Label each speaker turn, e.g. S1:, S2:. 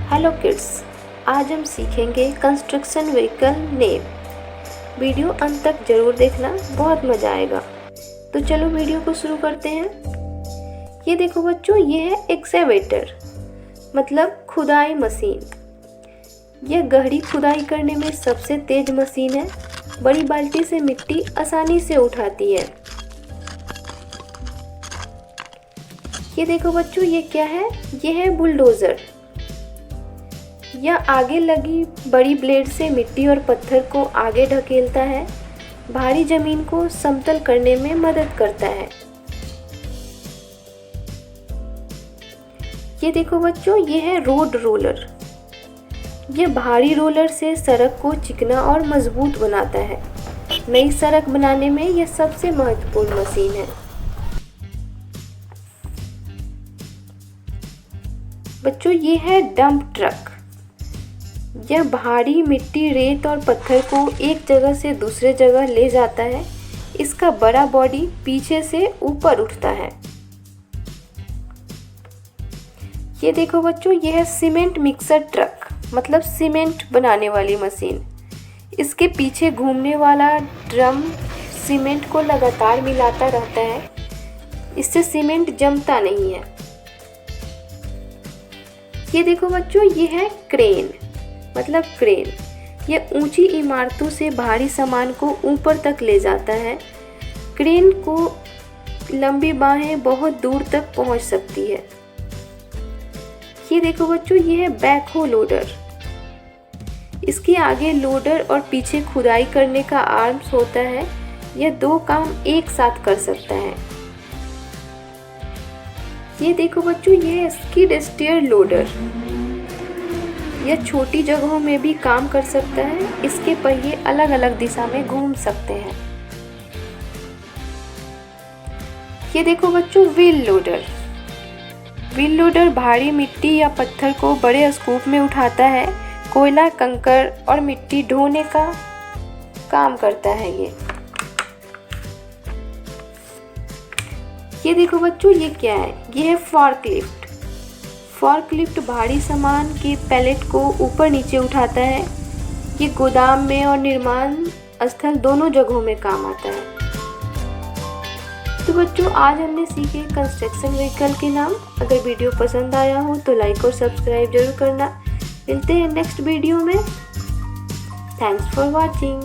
S1: Hello kids, आज हम सीखेंगे कंस्ट्रक्शन व्हीकल नेम। वीडियो अंत तक ज़रूर देखना, बहुत मज़ा आएगा। तो चलो वीडियो को शुरू करते हैं। ये देखो बच्चों, ये है एक्सकेवेटर, मतलब खुदाई मशीन। यह गहरी खुदाई करने में सबसे तेज मशीन है। बड़ी बाल्टी से मिट्टी आसानी से उठाती है। ये देखो बच्चों, ये क्या है? ये है बुलडोज़र। यह आगे लगी बड़ी ब्लेड से मिट्टी और पत्थर को आगे ढकेलता है। भारी जमीन को समतल करने में मदद करता है। ये देखो बच्चों, ये है रोड रोलर। यह भारी रोलर से सड़क को चिकना और मजबूत बनाता है। नई सड़क बनाने में यह सबसे महत्वपूर्ण मशीन है। बच्चों, ये है डंप ट्रक। यह भारी मिट्टी, रेत और पत्थर को एक जगह से दूसरे जगह ले जाता है। इसका बड़ा बॉडी पीछे से ऊपर उठता है। ये देखो बच्चों, यह है सीमेंट मिक्सर ट्रक, मतलब सीमेंट बनाने वाली मशीन। इसके पीछे घूमने वाला ड्रम सीमेंट को लगातार मिलाता रहता है। इससे सीमेंट जमता नहीं है। ये देखो बच्चों, ये है क्रेन, मतलब क्रेन। यह ऊंची इमारतों से भारी सामान को ऊपर तक ले जाता है। क्रेन को लंबी बाहें बहुत दूर तक पहुंच सकती है। ये देखो बच्चों, ये है बैकहो लोडर। इसके आगे लोडर और पीछे खुदाई करने का आर्म्स होता है। यह दो काम एक साथ कर सकता है। ये देखो बच्चों, ये है स्किड स्टेयर लोडर। यह छोटी जगहों में भी काम कर सकता है। इसके पहिए अलग अलग दिशा में घूम सकते हैं। ये देखो बच्चों, व्हील लोडर। व्हील लोडर भारी मिट्टी या पत्थर को बड़े स्कूप में उठाता है। कोयला, कंकड़ और मिट्टी ढोने का काम करता है ये देखो बच्चों, ये क्या है? ये है फॉर्कलिफ्ट। फॉर्कलिफ्ट भारी सामान के पैलेट को ऊपर नीचे उठाता है। ये गोदाम में और निर्माण स्थल दोनों जगहों में काम आता है। तो बच्चों, आज हमने सीखे कंस्ट्रक्शन व्हीकल के नाम। अगर वीडियो पसंद आया हो तो लाइक और सब्सक्राइब जरूर करना। मिलते हैं नेक्स्ट वीडियो में। Thanks for watching.